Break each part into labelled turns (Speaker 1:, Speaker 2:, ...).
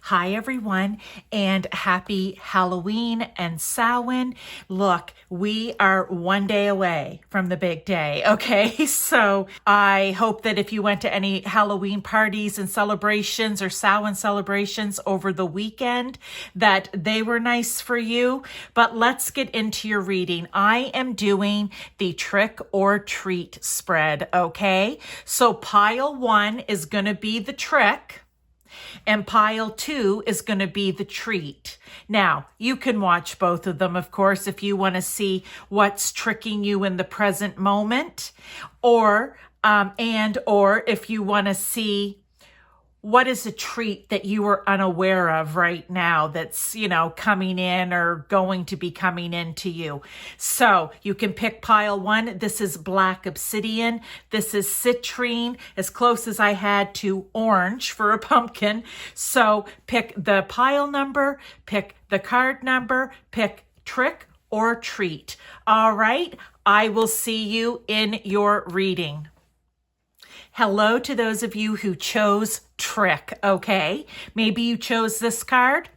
Speaker 1: Hi everyone, and happy Halloween and Samhain. Look, we are one day away from the big day, okay? So I hope that if you went to any Halloween parties and celebrations or Samhain celebrations over the weekend, that they were nice for you. But let's get into your reading. I am doing the trick or treat spread, okay? So pile 1 is going to be the trick. And pile 2 is going to be the treat. Now, you can watch both of them, of course, if you want to see what's tricking you in the present moment, or if you want to see what is a treat that you are unaware of right now that's, coming in or going to be coming into you. So you can pick pile 1. This is black obsidian. This is citrine, as close as I had to orange for a pumpkin. So pick the pile number, pick the card number, pick trick or treat. All right. I will see you in your reading. Hello to those of you who chose trick, okay? Maybe you chose this card.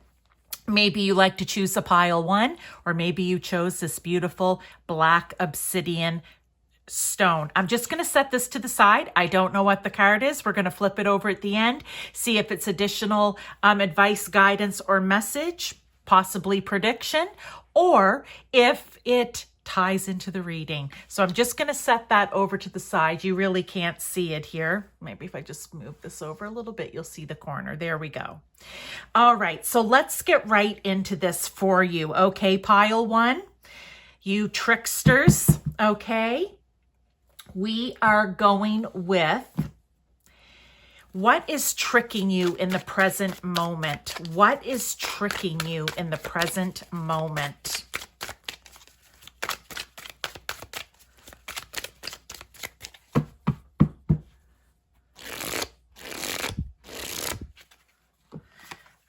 Speaker 1: Maybe you like to choose a pile 1, or maybe you chose this beautiful black obsidian stone. I'm just going to set this to the side. I don't know what the card is. We're going to flip it over at the end, see if it's additional advice, guidance, or message, possibly prediction, or if it ties into the reading. So I'm just going to set that over to the side. You really can't see it here. Maybe if I just move this over a little bit, you'll see the corner. There we go. All right. So let's get right into this for you. Okay. Pile 1, you tricksters. Okay. We are going with what is tricking you in the present moment. What is tricking you in the present moment?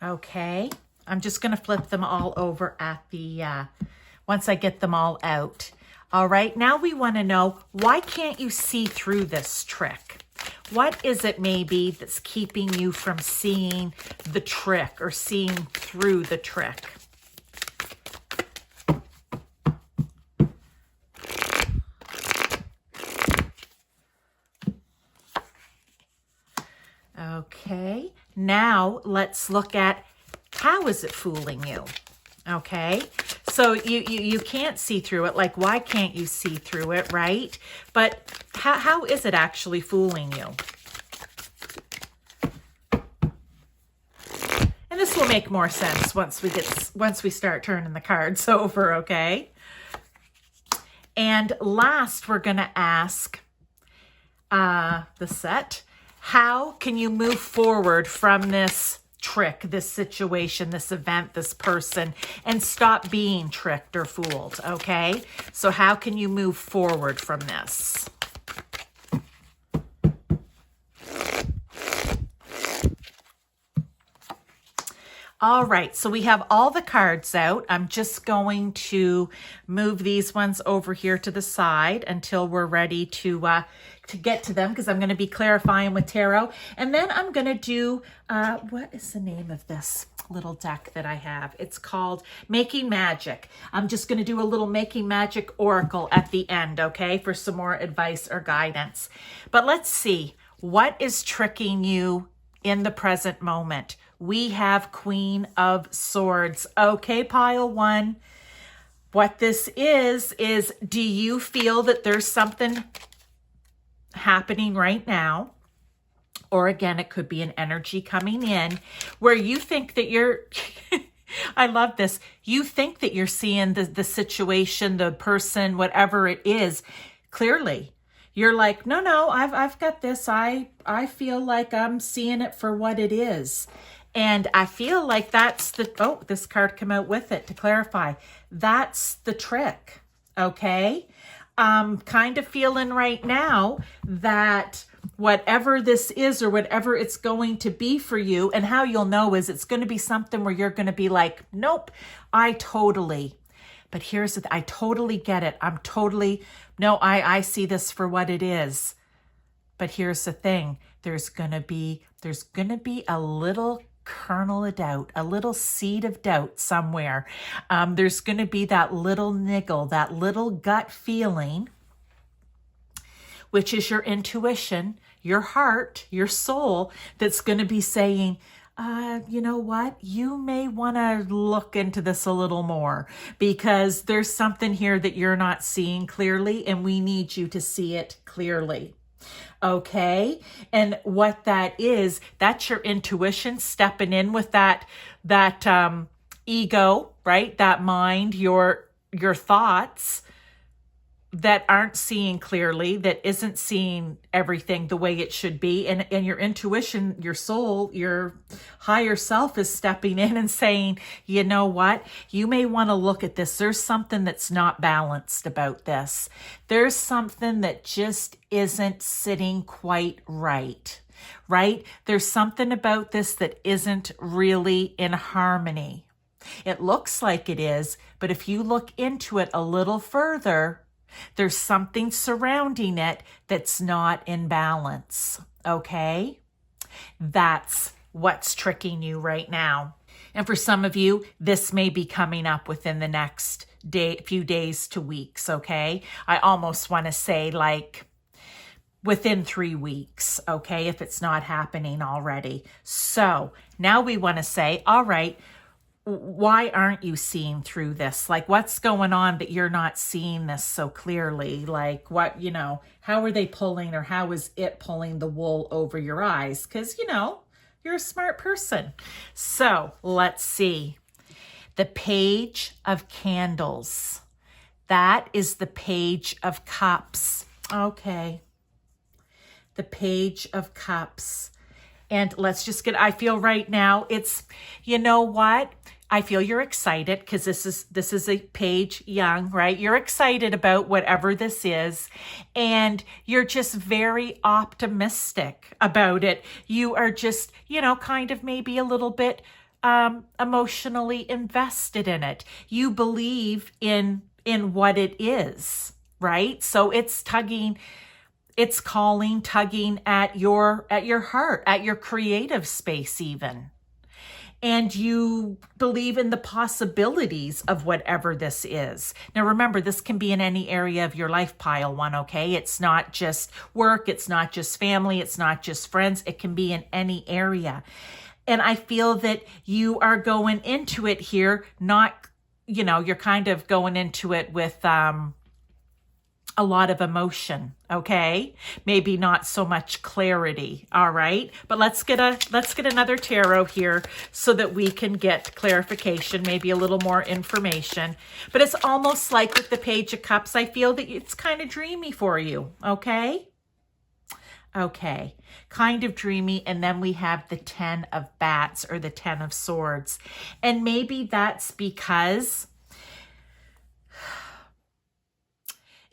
Speaker 1: Okay, I'm just going to flip them all over at the, once I get them all out. All right, now we want to know, why can't you see through this trick? What is it maybe that's keeping you from seeing the trick or seeing through the trick? Okay, now let's look at how is it fooling you? Okay, so you can't see through it. Like, why can't you see through it, right? But how is it actually fooling you? And this will make more sense once we start turning the cards over, okay? And last, we're going to ask the set, how can you move forward from this trick, this situation, this event, this person, and stop being tricked or fooled, okay? So how can you move forward from this? All right, so we have all the cards out. I'm just going to move these ones over here to the side until we're ready to get to them, because I'm going to be clarifying with tarot. And then I'm going to do, what is the name of this little deck that I have? It's called Making Magic. I'm just going to do a little Making Magic oracle at the end, okay, for some more advice or guidance. But let's see, what is tricking you in the present moment? We have Queen of Swords. Okay, pile 1. What this is do you feel that there's something happening right now? Or again, it could be an energy coming in where you think that you're, I love this. You think that you're seeing the situation, the person, whatever it is, clearly. You're like, no, I've got this. I feel like I'm seeing it for what it is. And I feel like that's the, oh, this card came out with it to clarify. That's the trick, okay? I'm kind of feeling right now that whatever this is or whatever it's going to be for you, and how you'll know is it's going to be something where you're going to be like, nope, I totally. But here's the, I totally get it. I see this for what it is. But here's the thing. There's gonna be a little kernel of doubt, a little seed of doubt somewhere. There's gonna be that little niggle, that little gut feeling, which is your intuition, your heart, your soul, that's gonna be saying, you know what? You may want to look into this a little more, because there's something here that you're not seeing clearly, and we need you to see it clearly. Okay? And what that is, that's your intuition stepping in with that ego, right? That mind, your thoughts that aren't seeing clearly, that isn't seeing everything the way it should be. And your intuition, your soul, your higher self is stepping in and saying, you know what? You may want to look at this. There's something that's not balanced about this. There's something that just isn't sitting quite right? There's something about this that isn't really in harmony. It looks like it is, but if you look into it a little further, there's something surrounding it that's not in balance, okay? That's what's tricking you right now. And for some of you, this may be coming up within the next few days to weeks, okay? I almost want to say like within 3 weeks, okay, if it's not happening already. So now we want to say, all right, why aren't you seeing through this? Like, what's going on that you're not seeing this so clearly? Like, what, how are they pulling, or how is it pulling the wool over your eyes? Because, you're a smart person. So let's see. The Page of Candles. That is the Page of Cups. Okay. The Page of Cups. And let's just I feel right now it's, you know what? I feel you're excited because this is a page young, right? You're excited about whatever this is, and you're just very optimistic about it. You are just, kind of maybe a little bit emotionally invested in it. You believe in what it is, right? So it's tugging at your heart, at your creative space even. And you believe in the possibilities of whatever this is. Now remember, this can be in any area of your life, pile one, okay? It's not just work, it's not just family, it's not just friends, it can be in any area. And I feel that you are going into it here, not, you're kind of going into it with a lot of emotion, okay? Maybe not so much clarity, all right? But let's get another tarot here so that we can get clarification, maybe a little more information. But it's almost like with the Page of Cups, I feel that it's kind of dreamy for you, okay? Okay, kind of dreamy. And then we have the 10 of Bats, or the 10 of Swords. And maybe that's because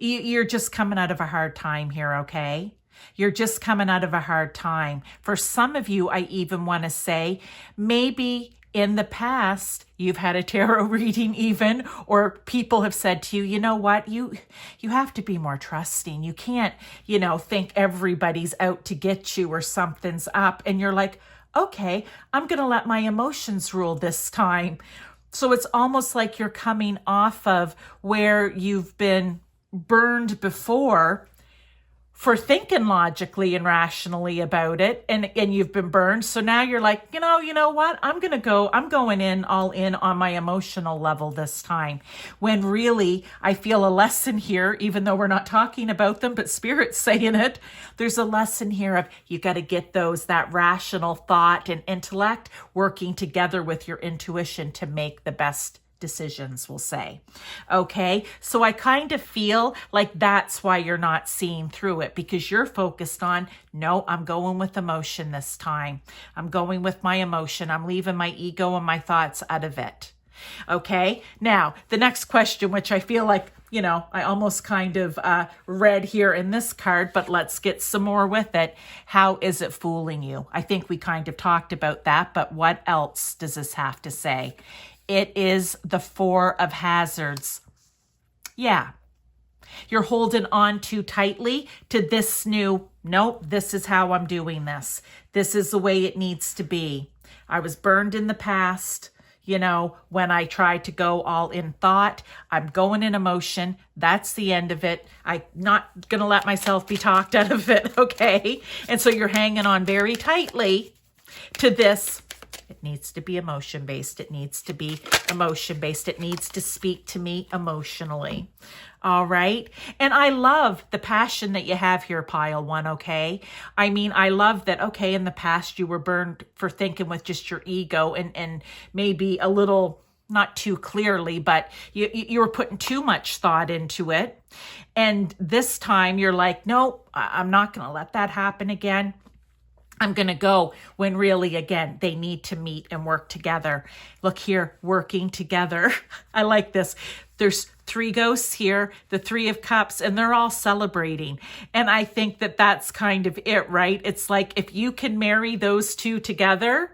Speaker 1: you're just coming out of a hard time here, okay? You're just coming out of a hard time. For some of you, I even want to say, maybe in the past, you've had a tarot reading even, or people have said to you, you know what, you have to be more trusting. You can't, think everybody's out to get you or something's up. And you're like, okay, I'm going to let my emotions rule this time. So it's almost like you're coming off of where you've been burned before for thinking logically and rationally about it, and you've been burned. So now you're like, you know what? I'm going in all in on my emotional level this time. When really I feel a lesson here, even though we're not talking about them, but Spirit's saying it. There's a lesson here of you got to get that rational thought and intellect working together with your intuition to make the best decisions, we'll say. Okay, so I kind of feel like that's why you're not seeing through it, because you're focused on, no, I'm going with emotion this time. I'm going with my emotion. I'm leaving my ego and my thoughts out of it. Okay, now the next question, which I feel like, I almost kind of read here in this card, but let's get some more with it. How is it fooling you? I think we kind of talked about that, but what else does this have to say? It is the Four of Hazards. Yeah. You're holding on too tightly to this new, nope, this is how I'm doing this. This is the way it needs to be. I was burned in the past. You know, when I tried to go all in thought, I'm going in emotion. That's the end of it. I'm not going to let myself be talked out of it, okay? And so you're hanging on very tightly to this. It needs to be emotion-based. It needs to be emotion-based. It needs to speak to me emotionally. All right. And I love the passion that you have here, pile one. Okay. I mean, I love that. Okay. In the past, you were burned for thinking with just your ego and maybe a little, not too clearly, but you were putting too much thought into it. And this time you're like, no, I'm not going to let that happen again. I'm going to go when really, again, they need to meet and work together. Look here, working together. I like this. There's 3 ghosts here, the 3 of Cups, and they're all celebrating. And I think that that's kind of it, right? It's like if you can marry those 2 together,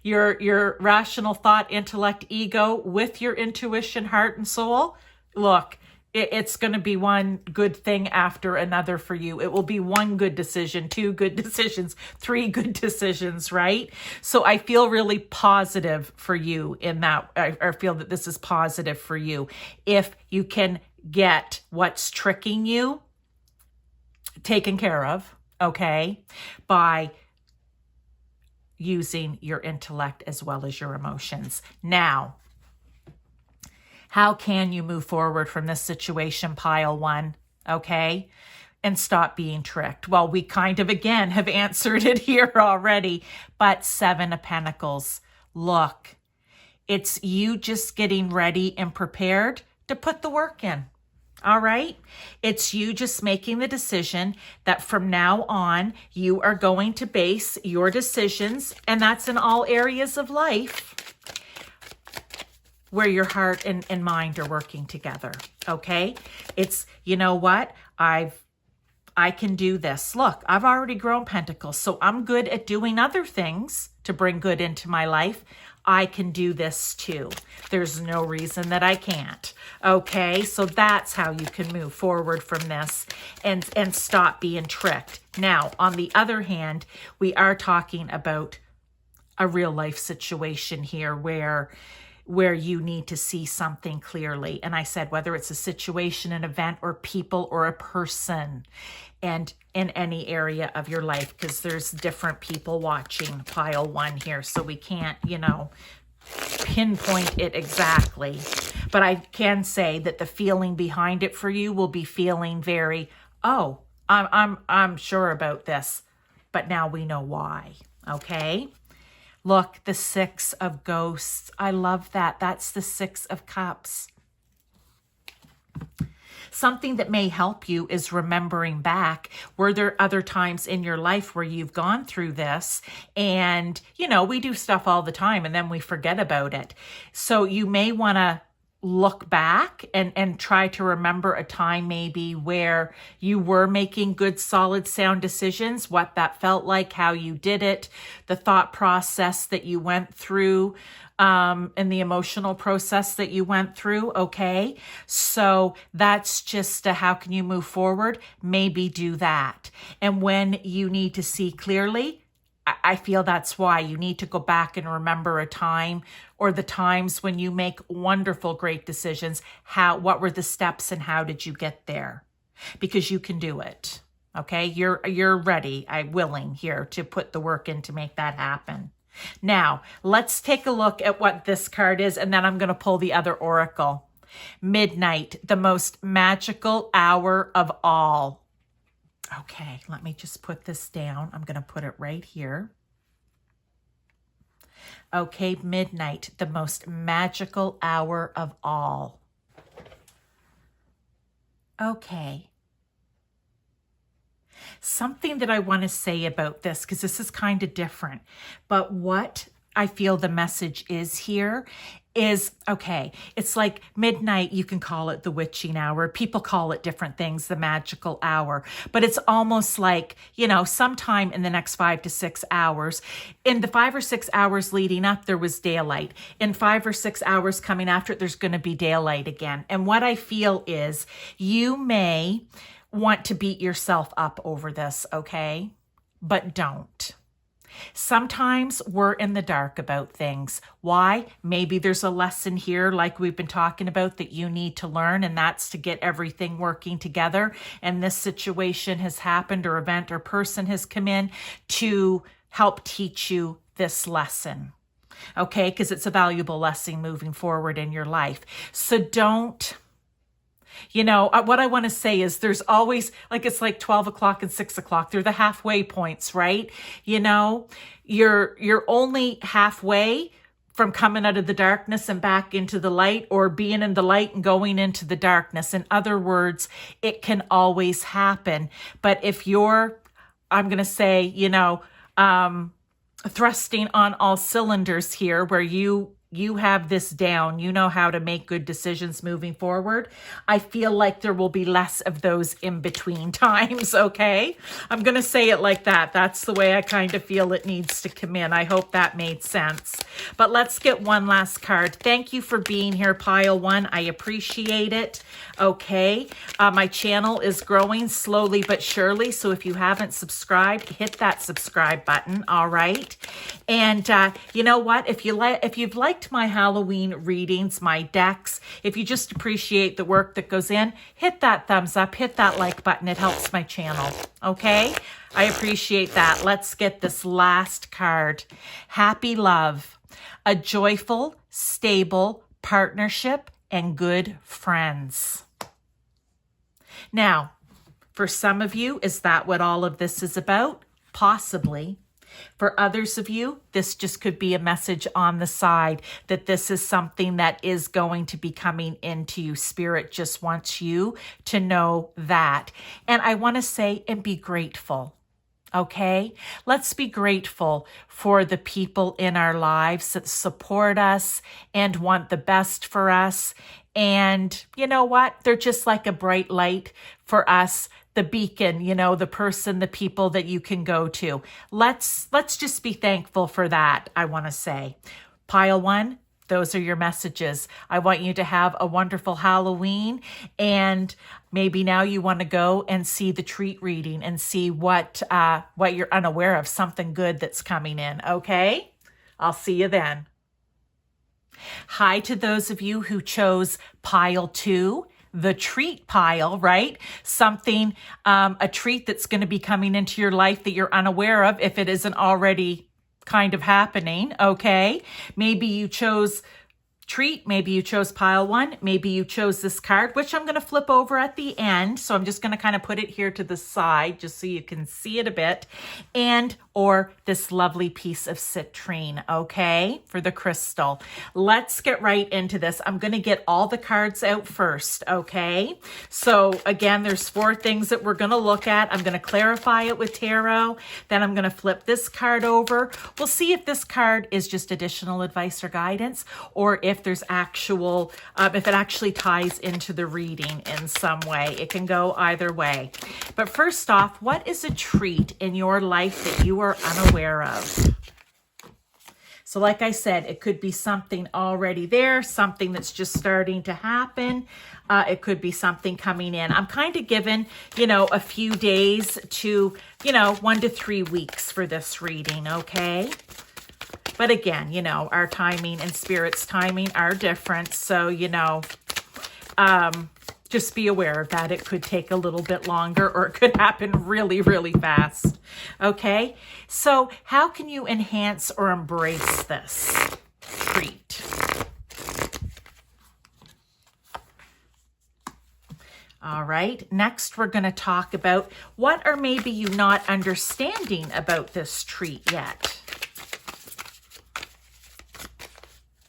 Speaker 1: your rational thought, intellect, ego with your intuition, heart, and soul, look, it's going to be one good thing after another for you. It will be 1 good decision, 2 good decisions, 3 good decisions, right? So I feel really positive for you in that. I feel that this is positive for you. If you can get what's tricking you taken care of, okay, by using your intellect as well as your emotions. Now, how can you move forward from this situation, pile one, okay, and stop being tricked? Well, we kind of, again, have answered it here already, but 7 of Pentacles. Look, it's you just getting ready and prepared to put the work in, all right? It's you just making the decision that from now on, you are going to base your decisions, and that's in all areas of life, where your heart and mind are working together, okay? It's, you know what? I can do this. Look, I've already grown pentacles, so I'm good at doing other things to bring good into my life. I can do this too. There's no reason that I can't, okay? So that's how you can move forward from this and stop being tricked. Now, on the other hand, we are talking about a real life situation here where you need to see something clearly. And I said, whether it's a situation, an event, or people, or a person, and in any area of your life, because there's different people watching pile one here. So we can't, you know, pinpoint it exactly. But I can say that the feeling behind it for you will be feeling very, oh, I'm sure about this, but now we know why. Okay. Look, the 6 of Ghosts. I love that. That's the 6 of Cups. Something that may help you is remembering back. Were there other times in your life where you've gone through this? And, you know, we do stuff all the time and then we forget about it. So you may want to look back and try to remember a time maybe where you were making good, solid, sound decisions, what that felt like, how you did it, the thought process that you went through, and the emotional process that you went through. Okay. So that's just how can you move forward? Maybe do that. And when you need to see clearly, I feel that's why you need to go back and remember a time or the times when you make wonderful, great decisions. What were the steps and how did you get there? Because you can do it. Okay. You're ready, willing here to put the work in to make that happen. Now, let's take a look at what this card is, and then I'm going to pull the other oracle. Midnight, the most magical hour of all. Okay, let me just put this down. I'm going to put it right here. Okay, midnight, the most magical hour of all. Okay. Something that I want to say about this, because this is kind of different, but what I feel the message is here is, okay, it's like midnight, you can call it the witching hour. People call it different things, the magical hour, but it's almost like, you know, sometime in the next 5 to 6 hours, in the 5 or 6 hours leading up, there was daylight. In 5 or 6 hours coming after it, there's going to be daylight again. And what I feel is you may want to beat yourself up over this, okay? But don't. Sometimes we're in the dark about things. Why? Maybe there's a lesson here, like we've been talking about, that you need to learn, and that's to get everything working together. And this situation has happened, or event or person has come in to help teach you this lesson. Okay? Because it's a valuable lesson moving forward in your life. So don't... You know, what I want to say is there's always, like, it's like 12 o'clock and 6 o'clock. They're the halfway points, right? You know, you're only halfway from coming out of the darkness and back into the light, or being in the light and going into the darkness. In other words, it can always happen. But if you're, I'm going to say, you know, thrusting on all cylinders here, where you have this down, you know how to make good decisions moving forward, I feel like there will be less of those in between times, okay? I'm going to say it like that. That's the way I kind of feel it needs to come in. I hope that made sense. But let's get one last card. Thank you for being here, Pile 1. I appreciate it. Okay. My channel is growing slowly but surely. So if you haven't subscribed, hit that subscribe button. All right. And you know what? If you've liked my Halloween readings, my decks, if you just appreciate the work that goes in, hit that thumbs up, hit that like button. It helps my channel. Okay. I appreciate that. Let's get this last card. Happy love, a joyful, stable partnership, and good friends. Now, for some of you, is that what all of this is about? Possibly. For others of you, this just could be a message on the side that this is something that is going to be coming into you. Spirit just wants you to know that. And I want to say, and be grateful. Okay, let's be grateful for the people in our lives that support us and want the best for us. And you know what? They're just like a bright light for us, the beacon, you know, the person, the people that you can go to. Let's just be thankful for that, I want to say. Pile 1, those are your messages. I want you to have a wonderful Halloween, and maybe now you want to go and see the treat reading and see what you're unaware of, something good that's coming in, okay? I'll see you then. Hi to those of you who chose Pile 2, the treat pile, right? Something, a treat that's going to be coming into your life that you're unaware of if it isn't already kind of happening, okay? Maybe you chose treat, maybe you chose Pile 1, maybe you chose this card, which I'm going to flip over at the end. So I'm just going to kind of put it here to the side just so you can see it a bit. And or this lovely piece of citrine, okay, for the crystal. Let's get right into this. I'm going to get all the cards out first, okay? So again, there's 4 things that we're going to look at. I'm going to clarify it with tarot. Then I'm going to flip this card over. We'll see if this card is just additional advice or guidance, or if there's actual, if it actually ties into the reading in some way. It can go either way. But first off, what is a treat in your life that you are unaware of? So like I said, it could be something already there, something that's just starting to happen. It could be something coming in. I'm kind of given, you know, a few days to, you know, 1 to 3 weeks for this reading, okay? But again, you know, our timing and Spirit's timing are different. So, you know, just be aware of that. It could take a little bit longer, or it could happen really, really fast. Okay. So how can you enhance or embrace this treat? All right. Next, we're going to talk about what are maybe you not understanding about this treat yet.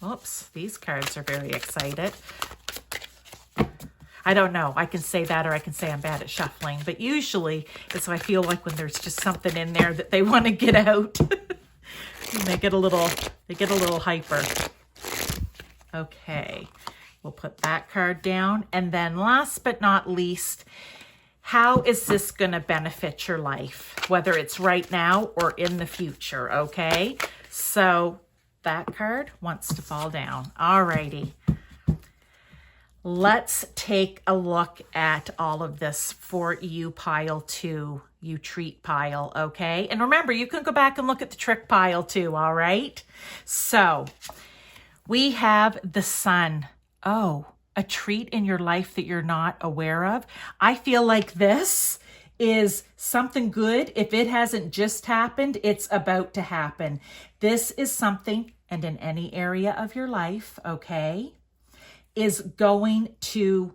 Speaker 1: Oops, these cards are very excited. I don't know. I can say that, or I can say I'm bad at shuffling, but usually it's what I feel like when there's just something in there that they want to get out. They get a little hyper. Okay, we'll put that card down. And then last but not least, how is this going to benefit your life, whether it's right now or in the future, okay? So that card wants to fall down. Alrighty. Let's take a look at all of this for you, pile 2, you treat pile, okay? And remember, you can go back and look at the trick pile too, all right? So we have the sun. Oh, a treat in your life that you're not aware of. I feel like this is something good. If it hasn't just happened, it's about to happen. This is something, and in any area of your life, okay, is going to,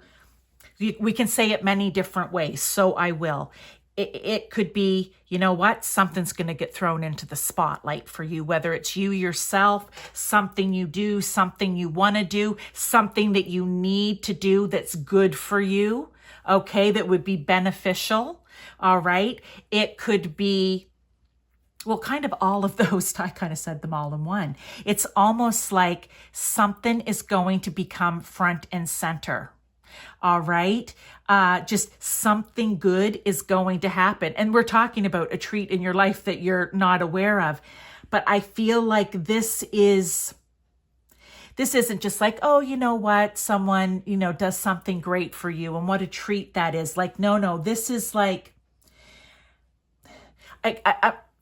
Speaker 1: we can say it many different ways, so I will. It could be, you know what, something's going to get thrown into the spotlight for you, whether it's you yourself, something you do, something you want to do, something that you need to do that's good for you, okay, that would be beneficial, all right? It could be, well, kind of all of those. I kind of said them all in one. It's almost like something is going to become front and center. All right. Just something good is going to happen. And we're talking about a treat in your life that you're not aware of. But I feel like this isn't just like, oh, you know what, someone, you know, does something great for you and what a treat that is. Like, no, this is like,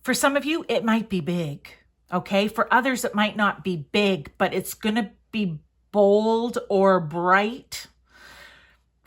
Speaker 1: for some of you, it might be big. Okay. For others, it might not be big, but it's going to be bold or bright,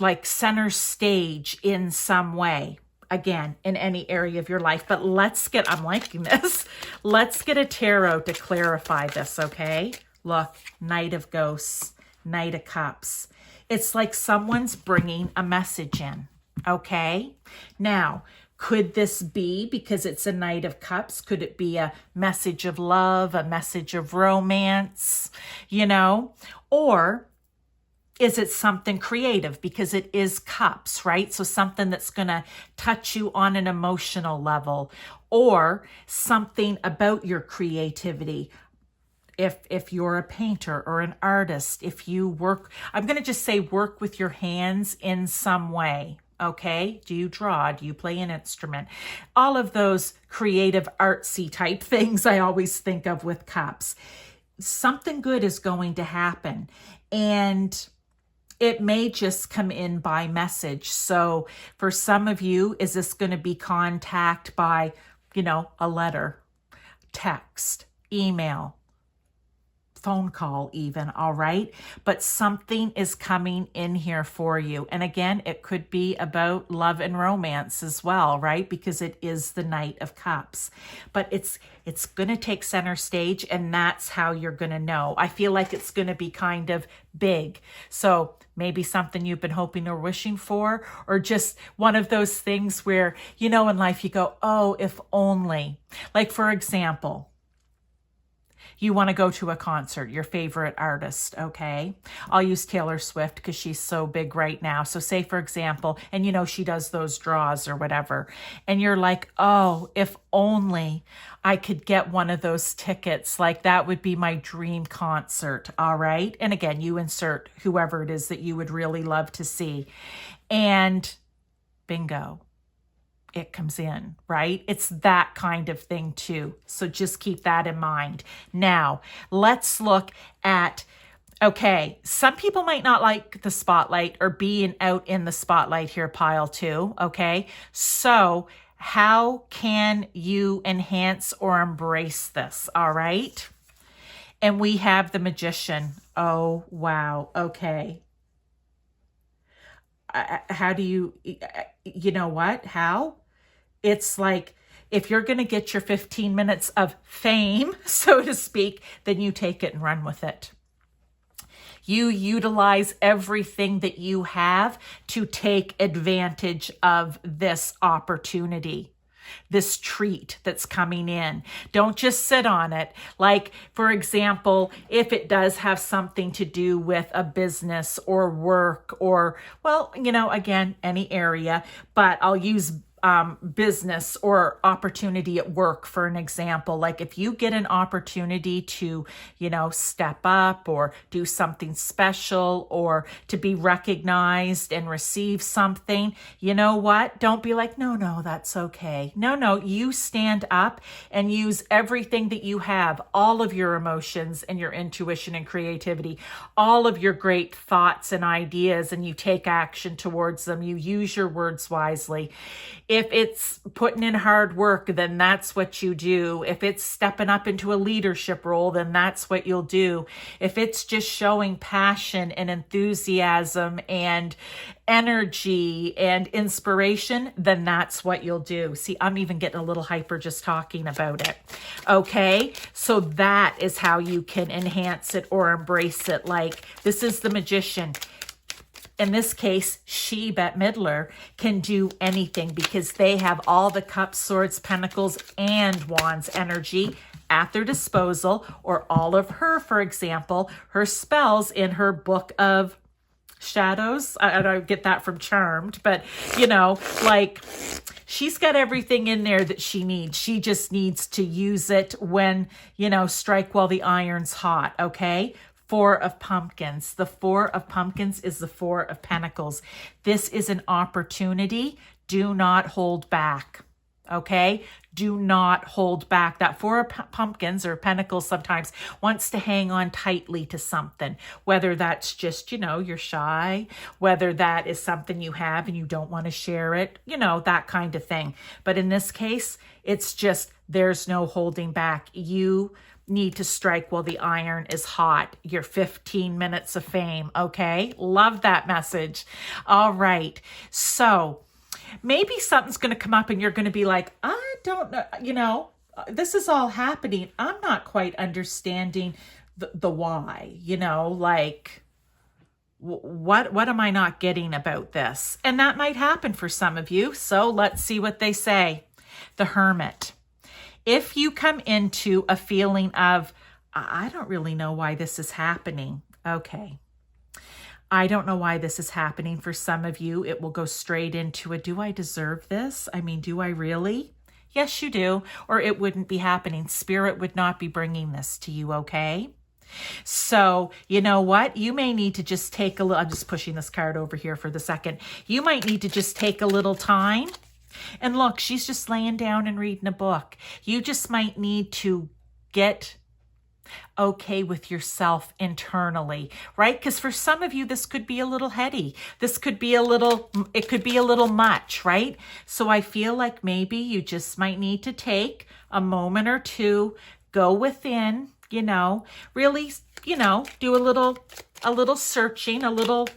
Speaker 1: like center stage in some way, again, in any area of your life. But I'm liking this. Let's get a tarot to clarify this, okay? Look, Knight of Ghosts, Knight of Cups. It's like someone's bringing a message in, okay? Now, could this be, because it's a Knight of Cups, could it be a message of love, a message of romance, you know? Or is it something creative, because it is cups, right? So something that's going to touch you on an emotional level, or something about your creativity. If you're a painter or an artist, if you work, I'm going to just say work with your hands in some way. Okay. Do you draw? Do you play an instrument? All of those creative artsy type things I always think of with cups. Something good is going to happen. And it may just come in by message. So for some of you, is this going to be contact by, you know, a letter, text, email, phone call even, all right? But something is coming in here for you. And again, it could be about love and romance as well, right? Because it is the Knight of Cups. But it's going to take center stage, and that's how you're going to know. I feel like it's going to be kind of big. So maybe something you've been hoping or wishing for, or just one of those things where, you know, in life you go, oh, if only. Like, for example, you want to go to a concert, your favorite artist, okay? I'll use Taylor Swift because she's so big right now. So say, for example, and you know, she does those draws or whatever, and you're like, oh, if only I could get one of those tickets. Like, that would be my dream concert, all right? And again, you insert whoever it is that you would really love to see. And bingo. It comes in, right? It's that kind of thing too. So just keep that in mind. Now, let's look at, okay, some people might not like the spotlight or being out in the spotlight here, pile 2, okay? So how can you enhance or embrace this, all right? And we have the Magician. Oh, wow, okay. How do you know what? How? It's like, if you're going to get your 15 minutes of fame, so to speak, then you take it and run with it. You utilize everything that you have to take advantage of this opportunity, this treat that's coming in. Don't just sit on it. Like, for example, if it does have something to do with a business or work or, well, you know, again, any area, but I'll use business or opportunity at work, for an example. Like if you get an opportunity to, step up or do something special or to be recognized and receive something, you know what? Don't be like, no, that's okay. No, you stand up and use everything that you have, all of your emotions and your intuition and creativity, all of your great thoughts and ideas, and you take action towards them. You use your words wisely. If it's putting in hard work, then that's what you do. If it's stepping up into a leadership role, then that's what you'll do. If it's just showing passion and enthusiasm and energy and inspiration, then that's what you'll do. See, I'm even getting a little hyper just talking about it. Okay, so that is how you can enhance it or embrace it. Like, this is the magician. In this case, she, Bette Midler, can do anything because they have all the cups, swords, pentacles, and wands energy at their disposal, or all of her, for example, her spells in her book of shadows. I don't get that from Charmed, but like, she's got everything in there that she needs. She just needs to use it when, strike while the iron's hot. Okay. Four of Pumpkins. The Four of Pumpkins is the Four of Pentacles. This is an opportunity. Do not hold back. Okay? Do not hold back. That Four of Pumpkins or Pentacles sometimes wants to hang on tightly to something, whether that's just, you're shy, whether that is something you have and you don't want to share it, that kind of thing. But in this case, it's just, there's no holding back. You need to strike while the iron is hot. Your 15 minutes of fame. Okay. Love that message. All right. So maybe something's going to come up and you're going to be like, I don't know, this is all happening. I'm not quite understanding the why, like, what am I not getting about this? And that might happen for some of you. So let's see what they say. The Hermit. If you come into a feeling of, I don't really know why this is happening. Okay. I don't know why this is happening. For some of you, it will go straight into a, do I deserve this? I mean, do I really? Yes, you do. Or it wouldn't be happening. Spirit would not be bringing this to you, okay? So, you know what? You may need to just take a little, I'm just pushing this card over here for the second. You might need to just take a little time. And look, she's just laying down and reading a book. You just might need to get okay with yourself internally, right? Because for some of you, this could be a little heady. This could be it could be a little much, right? So I feel like maybe you just might need to take a moment or two, go within, really, do a little searching, a little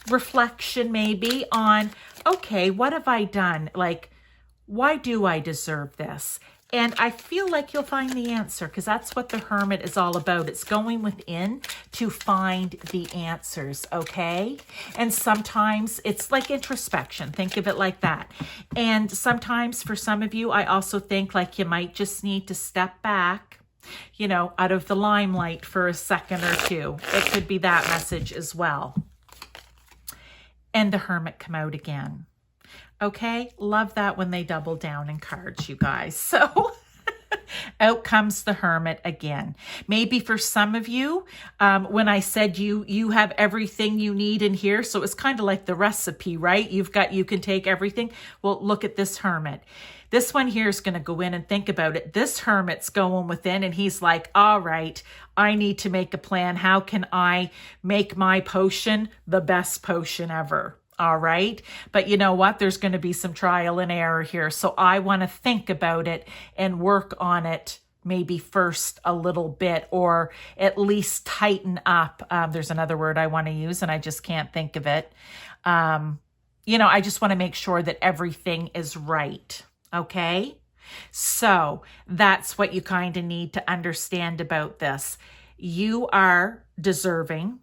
Speaker 1: reflection maybe on, okay, what have I done? Like, why do I deserve this? And I feel like you'll find the answer, because that's what the Hermit is all about. It's going within to find the answers, okay? And sometimes it's like introspection. Think of it like that. And sometimes for some of you, I also think like you might just need to step back, out of the limelight for a second or two. It could be that message as well. And the Hermit come out again. Okay, love that when they double down in cards, you guys. So out comes the Hermit again. Maybe for some of you, when I said you have everything you need in here, so it's kind of like the recipe, right? You can take everything. Well, look at this Hermit. This one here is going to go in and think about it. This Hermit's going within and he's like, all right, I need to make a plan. How can I make my potion the best potion ever? All right. But you know what? There's going to be some trial and error here. So I want to think about it and work on it maybe first a little bit, or at least tighten up. There's another word I want to use and I just can't think of it. I just want to make sure that everything is right. Okay. So that's what you kind of need to understand about this. You are deserving,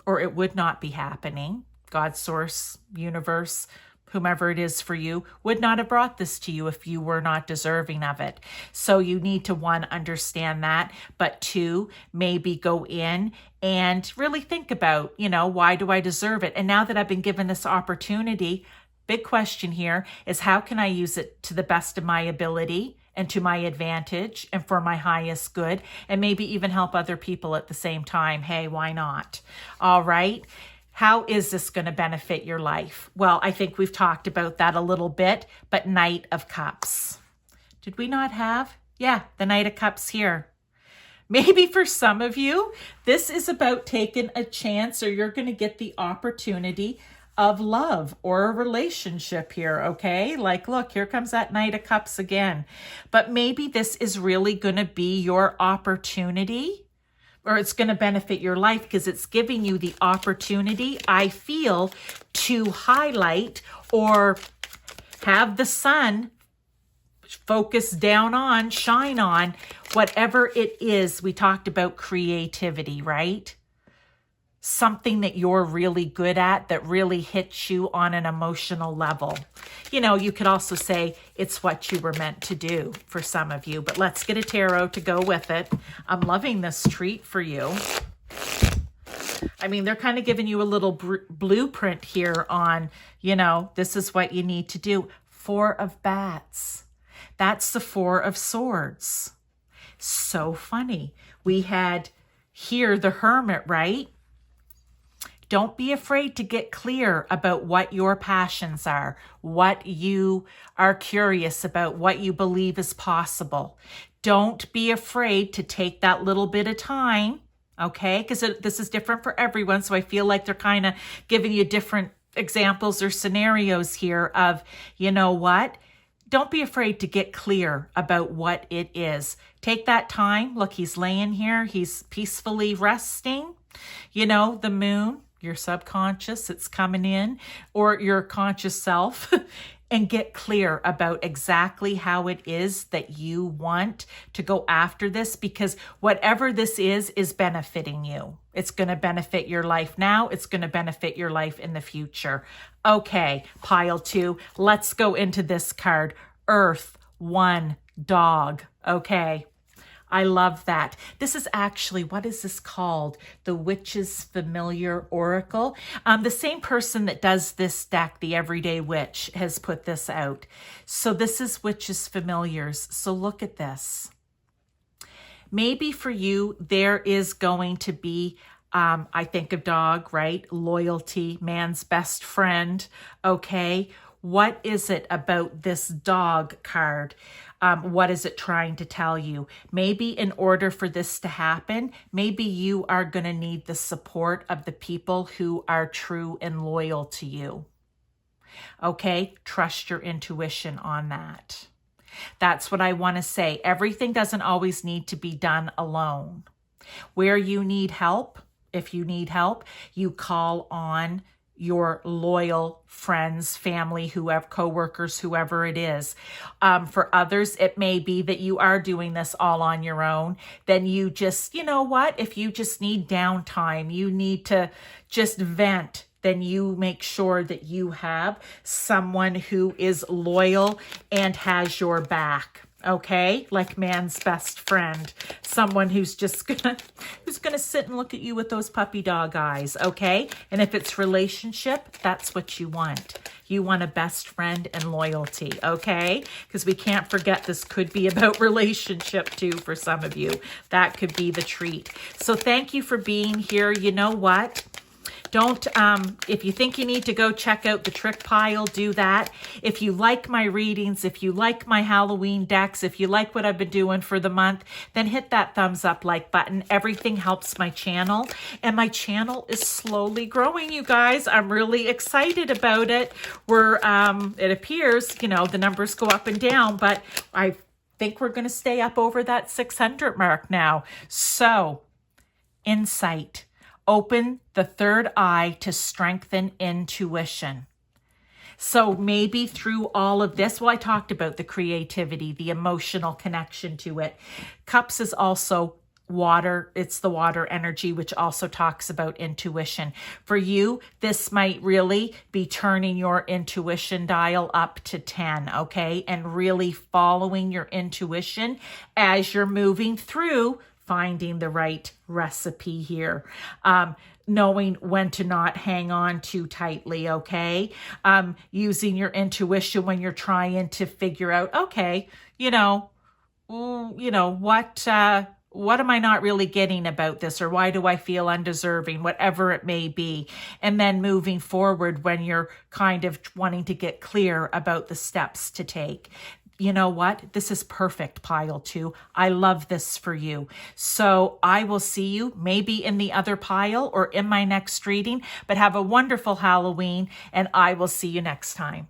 Speaker 1: or it would not be happening. God, source, universe, whomever it is for you, would not have brought this to you if you were not deserving of it. So you need to, one, understand that, but two, maybe go in and really think about, why do I deserve it? And now that I've been given this opportunity, big question here is, how can I use it to the best of my ability and to my advantage and for my highest good, and maybe even help other people at the same time? Hey, why not? All right. How is this going to benefit your life? Well, I think we've talked about that a little bit, but Knight of Cups. Did we not have? Yeah, the Knight of Cups here. Maybe for some of you, this is about taking a chance, or you're going to get the opportunity of love or a relationship here, okay? Like, look, here comes that Knight of Cups again. But maybe this is really going to be your opportunity, or it's going to benefit your life because it's giving you the opportunity, I feel, to highlight or have the sun focus down on, shine on whatever it is. We talked about creativity, right? Something that you're really good at that really hits you on an emotional level. You know, you could also say it's what you were meant to do for some of you, but let's get a tarot to go with it. I'm loving this treat for you. I mean, they're kind of giving you a little blueprint here on, you know, this is what you need to do. Four of Bats. That's the Four of Swords. So funny. We had here the Hermit, right? Don't be afraid to get clear about what your passions are, what you are curious about, what you believe is possible. Don't be afraid to take that little bit of time, okay? Because this is different for everyone, so I feel like they're kind of giving you different examples or scenarios here of, you know what? Don't be afraid to get clear about what it is. Take that time. Look, he's laying here. He's peacefully resting. You know, the moon, your subconscious, it's coming in, or your conscious self, and get clear about exactly how it is that you want to go after this, because whatever this is benefiting you. It's going to benefit your life now. It's going to benefit your life in the future. Okay, pile 2. Let's go into this card. Earth 1, dog. Okay. I love that. This is actually, what is this called? The Witch's Familiar Oracle. The same person that does this deck, the Everyday Witch, has put this out. So this is Witch's Familiars. So look at this. Maybe for you, there is going to be, I think of dog, right? Loyalty, man's best friend. Okay. What is it about this dog card? What is it trying to tell you? Maybe in order for this to happen, maybe you are going to need the support of the people who are true and loyal to you. Okay, trust your intuition on that. That's what I want to say. Everything doesn't always need to be done alone. Where you need help, if you need help, you call on your loyal friends, family, whoever, coworkers, whoever it is. For others, it may be that you are doing this all on your own. Then you just, you know what? If you just need downtime, you need to just vent, then you make sure that you have someone who is loyal and has your back. Okay, like man's best friend, someone who's just gonna sit and look at you with those puppy dog eyes. Okay, and if it's relationship, that's what you want. You want a best friend and loyalty. Okay, because we can't forget this could be about relationship too for some of you. That could be the treat. So thank you for being here. You know what? Don't, if you think you need to go check out the trick pile, do that. If you like my readings, if you like my Halloween decks, if you like what I've been doing for the month, then hit that thumbs up like button. Everything helps my channel, and my channel is slowly growing, you guys. I'm really excited about it. It appears, you know, the numbers go up and down, but I think we're going to stay up over that 600 mark now. So, insight. Open the third eye to strengthen intuition. So maybe through all of this, well, I talked about the creativity, the emotional connection to it. Cups is also water. It's the water energy, which also talks about intuition. For you, this might really be turning your intuition dial up to 10, okay? And really following your intuition as you're moving through finding the right recipe here. Knowing when to not hang on too tightly, okay? Using your intuition when you're trying to figure out, okay, what am I not really getting about this, or why do I feel undeserving, whatever it may be. And then moving forward when you're kind of wanting to get clear about the steps to take. You know what? This is perfect, pile 2. I love this for you. So I will see you maybe in the other pile or in my next reading, but have a wonderful Halloween, and I will see you next time.